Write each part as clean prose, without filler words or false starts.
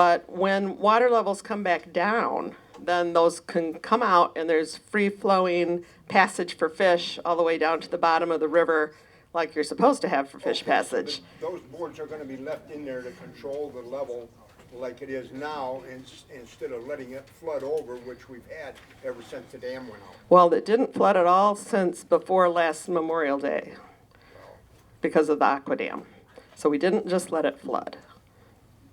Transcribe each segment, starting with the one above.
But when water levels come back down, then those can come out and there's free-flowing passage for fish all the way down to the bottom of the river like you're supposed to have for fish Okay, so passage. those boards are gonna be left in there to control the level like it is now, instead of letting it flood over, which we've had ever since the dam went out. Well, it didn't flood at all since before last Memorial Day because of the aqua dam. So we didn't just let it flood.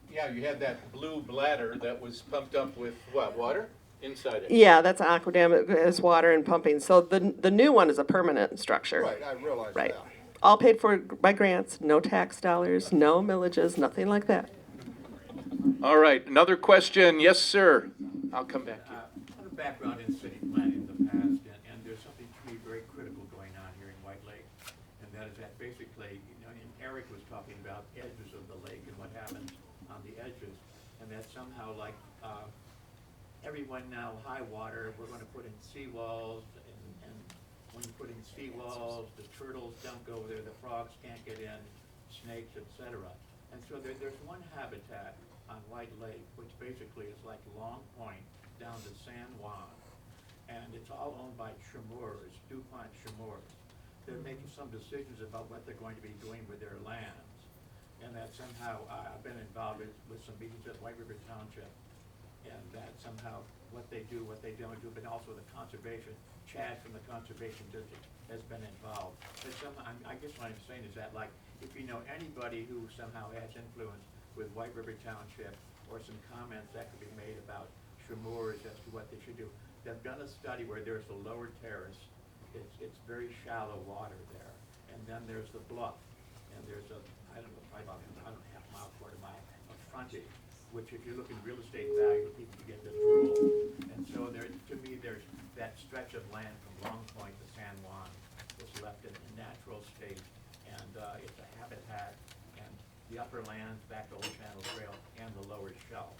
Yeah, you had that blue bladder that was pumped up with what, water? Inside it? Yeah, that's an aqua dam. It has water and pumping. So the new one is a permanent structure. Right, I realize Right. that. All paid for by grants, no tax dollars, no millages, nothing like that. All right, another question. Yes, sir. I'll come back to you. I have a background in city planning in the past, and there's something to me very critical going on here in White Lake. And that is that basically, you know, and Eric was talking about edges of the lake and what happens on the edges. And that somehow like, everyone now, high water, we're gonna put in seawalls, and when you put in seawalls, the turtles don't go there, the frogs can't get in, snakes, etc. And so there's one habitat on White Lake, which basically is like Long Point down to San Juan. And it's all owned by Chemours, DuPont Chemours. They're making some decisions about what they're going to be doing with their lands. And that somehow, I've been involved with some meetings at White River Township. And that somehow what they do, what they don't do, but also the conservation, Chad from the Conservation District has been involved. But somehow, I guess what I'm saying is that, like, if you know anybody who somehow has influence with White River Township, or some comments that could be made about Chemours as to what they should do. They've done a study where there's the lower terrace, it's very shallow water there, and then there's the bluff, and there's a, I don't know, probably about, I don't know, half mile, quarter mile of frontage, which if you look in real estate value, people can get this rule. And so there, to me, there's that stretch of land from Long Point to San Juan is left in a natural state, and it's a habitat, and the upper lands back to Old Channel Trail and the lower shelf.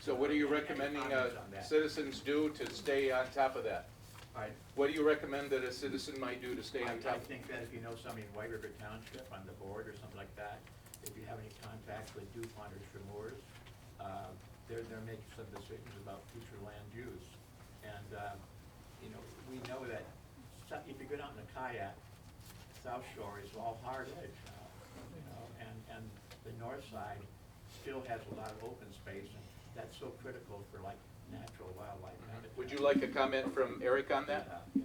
So what are you Any recommending comments on that? citizens do to stay on top of that? All right. What do you recommend that a citizen might do to stay on I top? think that if you know somebody in White River Township on the board or something like that, if you have any contacts with DuPont or Chemours, they're making some decisions about future land use. And, you know, we know that if you go down in a kayak, South Shore is all hard edge now, you know, and the north side still has a lot of open space, and that's so critical for like natural wildlife habitat. Would you like a comment from Eric on that? Yeah.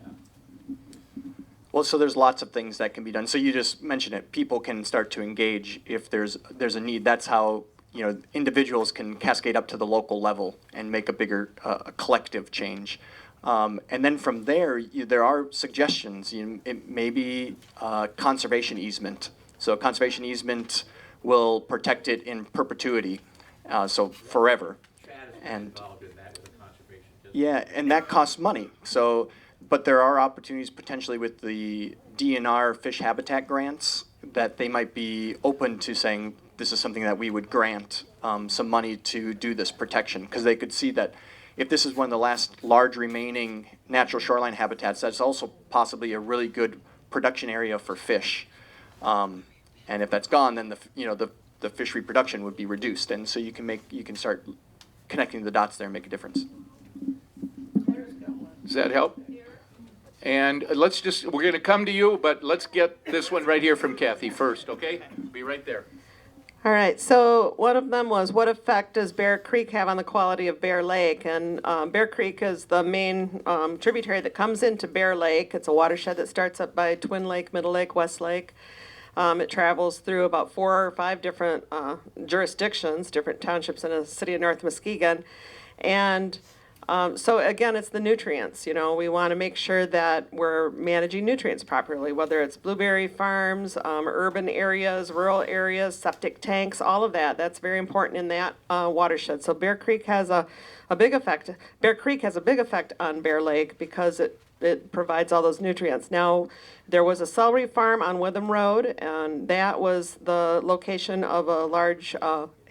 Well, so there's lots of things that can be done. So you just mentioned it. People can start to engage if there's a need. That's how, you know, individuals can cascade up to the local level and make a bigger collective change. And then from there, there are suggestions. It may be conservation easement. So a conservation easement will protect it in perpetuity, so forever. Chad has been And involved in that with the conservation district. yeah, and that costs money. So, but there are opportunities potentially with the DNR fish habitat grants that they might be open to saying this is something that we would grant some money to do this protection, because they could see that if this is one of the last large remaining natural shoreline habitats, that's also possibly a really good production area for fish. And if that's gone, then the fish reproduction would be reduced, and so you can start connecting the dots there and make a difference. Does that help? And we're gonna come to you, but let's get this one right here from Kathy first, okay? Be right there. All right, so one of them was, what effect does Bear Creek have on the quality of Bear Lake? And Bear Creek is the main tributary that comes into Bear Lake. It's a watershed that starts up by Twin Lake, Middle Lake, West Lake. It travels through about 4 or 5 different jurisdictions, different townships in the city of North Muskegon. And so again, it's the nutrients. You know, we want to make sure that we're managing nutrients properly, whether it's blueberry farms, urban areas, rural areas, septic tanks, all of that. That's very important in that watershed. So Bear Creek has a big effect. Bear Creek has a big effect on Bear Lake because it provides all those nutrients. Now, there was a celery farm on Witham Road, and that was the location of a large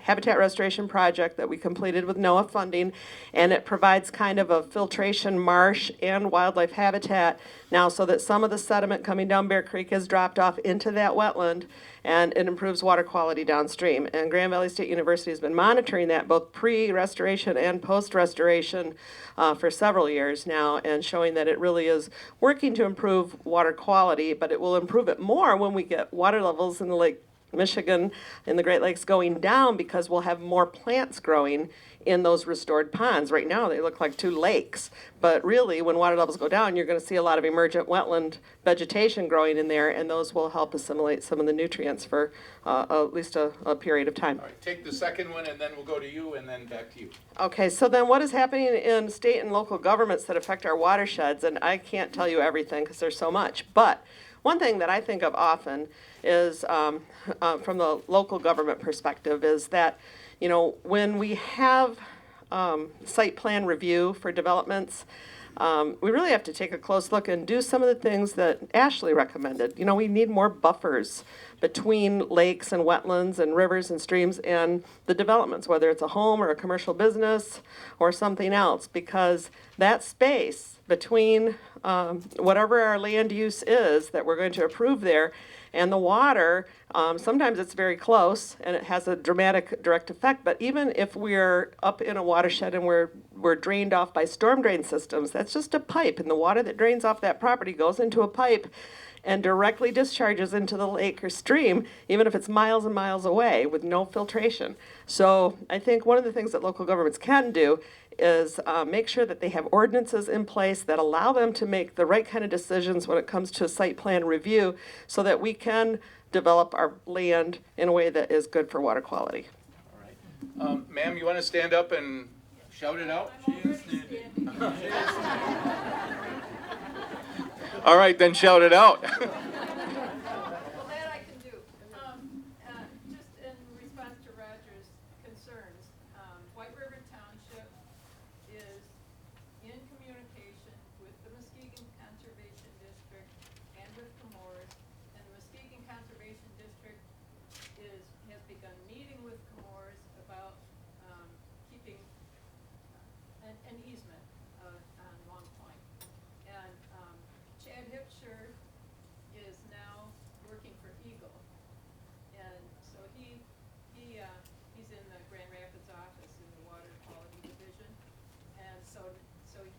habitat restoration project that we completed with NOAA funding, and it provides kind of a filtration marsh and wildlife habitat now so that some of the sediment coming down Bear Creek is dropped off into that wetland, and it improves water quality downstream. And Grand Valley State University has been monitoring that both pre-restoration and post-restoration for several years now, and showing that it really is working to improve water quality, but it will improve it more when we get water levels in the Lake Michigan, in the Great Lakes going down, because we'll have more plants growing in those restored ponds. Right now, they look like two lakes, but really, when water levels go down, you're going to see a lot of emergent wetland vegetation growing in there, and those will help assimilate some of the nutrients for at least a period of time. All right, take the second one, and then we'll go to you, and then back to you. Okay, so then what is happening in state and local governments that affect our watersheds? And I can't tell you everything because there's so much, but one thing that I think of often is, from the local government perspective, is that, you know, when we have site plan review for developments, we really have to take a close look and do some of the things that Ashley recommended. You know, we need more buffers between lakes and wetlands and rivers and streams and the developments, whether it's a home or a commercial business or something else, because that space between whatever our land use is that we're going to approve there and the water, sometimes it's very close and it has a dramatic direct effect. But even if we're up in a watershed and we're drained off by storm drain systems, that's just a pipe, and the water that drains off that property goes into a pipe and directly discharges into the lake or stream, even if it's miles and miles away with no filtration. So I think one of the things that local governments can do is make sure that they have ordinances in place that allow them to make the right kind of decisions when it comes to site plan review, so that we can develop our land in a way that is good for water quality. All right. Ma'am, you want to stand up and shout it out? All right, then shout it out. Well, that I can do. Just in response to Roger's concerns, White River Township is in communication with the Muskegon Conservation District and with Comores. And the Muskegon Conservation District has begun meeting with Comores about keeping an easement on Long Point. And Chad Hipsher is now working for Eagle. And so he's in the Grand Rapids office in the Water Quality Division. And so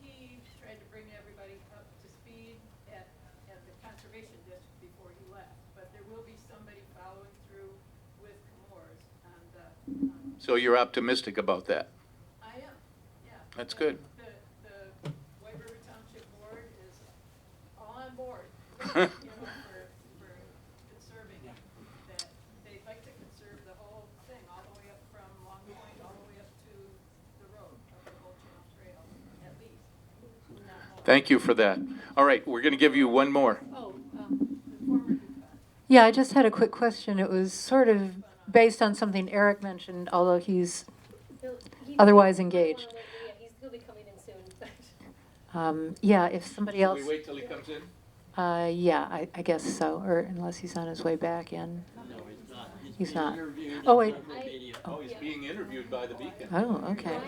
he tried to bring everybody up to speed at the Conservation District before he left. But there will be somebody following through with Comores on the, So you're optimistic about that? I am, yeah. That's good. The White River Township Board is all on board, you know, for conserving it. That they'd like to conserve the whole thing, all the way up from Long Point, all the way up to the road, up the Old Channel Trail, at least. Not more. Thank you for that. All right, we're going to give you one more. Oh, the former DuPont. Yeah, I just had a quick question. It was sort of based on something Eric mentioned, although he's otherwise engaged. Yeah, he'll be coming in soon. Yeah, if somebody Shall else, we wait till he comes in? yeah, I guess so, or unless he's on his way back in. He's not. Oh, wait. Oh, he's being interviewed by the Beacon. Oh, okay.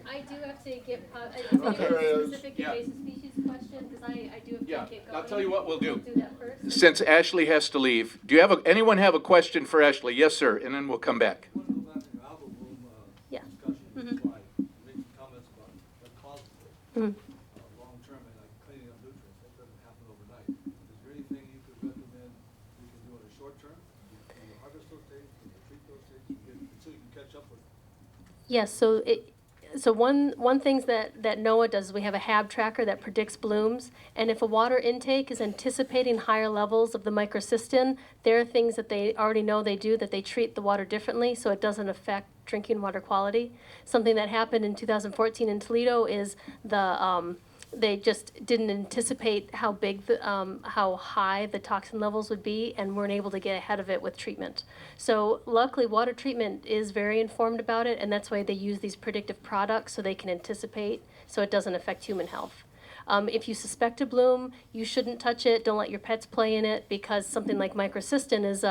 I do have to get, is Okay. there a specific Yeah. invasive species question? Because I do have to Yeah, get going. I'll tell you what we'll do. Do that first. Since Ashley has to leave, do you have anyone have a question for Ashley? Yes, sir, and then we'll come back. Yeah. Discussion, make some comments about what causes it. Long term, and like cleaning up nutrients, that doesn't happen overnight. Is there anything you could recommend we can do in the short term? Can you harvest those dates, can you treat those dates, so you can catch up with? Yes, so one things that NOAA does is we have a HAB tracker that predicts blooms, and if a water intake is anticipating higher levels of the microcystin, there are things that they already know they do, that they treat the water differently so it doesn't affect drinking water quality. Something that happened in 2014 in Toledo is they just didn't anticipate how big, how high the toxin levels would be, and weren't able to get ahead of it with treatment. So luckily, water treatment is very informed about it, and that's why they use these predictive products so they can anticipate, so it doesn't affect human health. If you suspect a bloom, you shouldn't touch it. Don't let your pets play in it, because something like microcystin is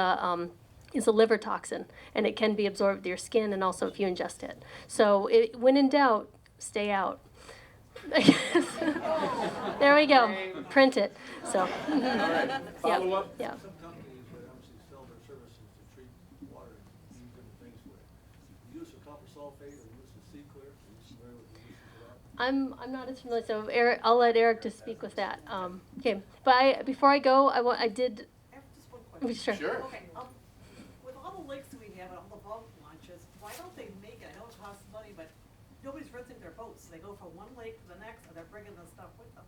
is a liver toxin, and it can be absorbed with your skin and also if you ingest it. So when in doubt, stay out. I guess. There we go. Print it. So. Follow up? Yeah. Some companies that obviously sell their services to treat water and use different things for it. Use of copper sulfate or use of sea clear, are you familiar with the uses of that? I'm not as familiar, so Eric, I'll let Eric just speak with that. Okay, but before I go, I did. I have just one question. Sure. Sure. Okay, with all the lakes that we have and all the boat launches, why don't they make it, I know it costs money, but nobody's renting their boats. They go from one lake to the next, and they're bringing the stuff with them.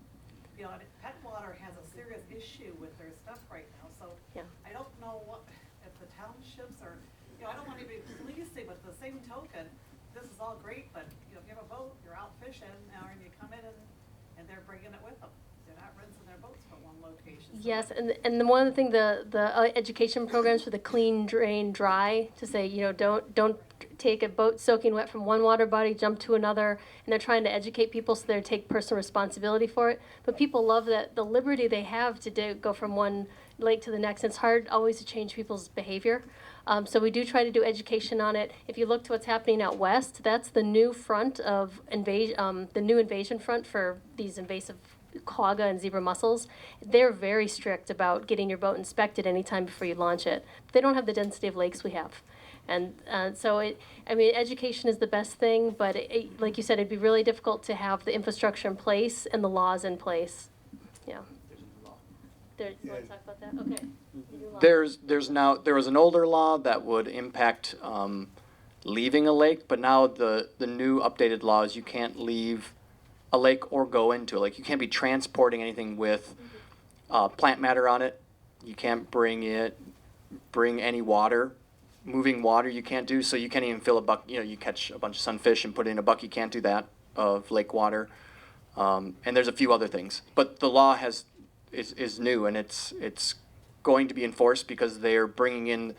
You know, and Petwater has a serious issue with their stuff right now, so Yeah. I don't know what, if the townships are, you know, I don't want to be policing, but at the same token, this is all great, but, you know, if you have a boat, you're out fishing, now, and you come in and they're bringing it with them. They're not renting their boats from one location. So Yes, and the one thing, the education programs for the clean, drain, dry, to say, you know, don't take a boat soaking wet from one water body, jump to another, and they're trying to educate people so they take personal responsibility for it. But people love that, the liberty they have to go from one lake to the next. It's hard always to change people's behavior. So we do try to do education on it. If you look to what's happening out west, that's the new front of the new invasion front for these invasive quagga and zebra mussels. They're very strict about getting your boat inspected anytime before you launch it. They don't have the density of lakes we have. And so education is the best thing, but like you said, it'd be really difficult to have the infrastructure in place and the laws in place. Yeah. You want to talk about that? Okay. There was an older law that would impact leaving a lake, but now the new updated law is you can't leave a lake or go into a lake. You can't be transporting anything with plant matter on it. You can't bring any water. Moving water you can't do, so you can't even fill a bucket. You know, you catch a bunch of sunfish and put it in a bucket. You can't do that of lake water. And there's a few other things, but the law is new, and it's going to be enforced because they're bringing in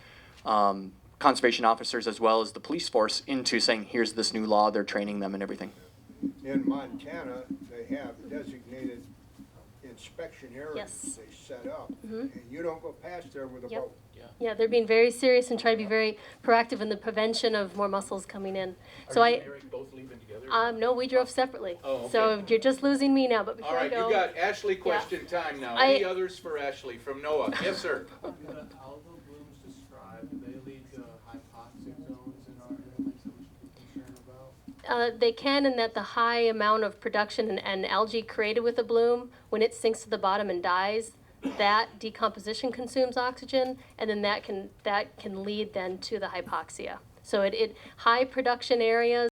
conservation officers as well as the police force into saying, here's this new law. They're training them and everything. In Montana, they have designated inspection areas Yes. they set up, and you don't go past there with a Yep. boat. Yeah, they're being very serious and trying to be very proactive in the prevention of more mussels coming in. So Are you and Eric both leaving together? no, we drove separately. Oh, okay. So you're just losing me now, but All before I right, go. you got Ashley question time now. I- Any others for Ashley from Noah? Yes, sir. Do the algal blooms described, do they lead to hypoxic zones in our lakes that we should be concerned about? They can, in that the high amount of production and algae created with the bloom, when it sinks to the bottom and dies, that decomposition consumes oxygen, and then that can lead then to the hypoxia. So high production areas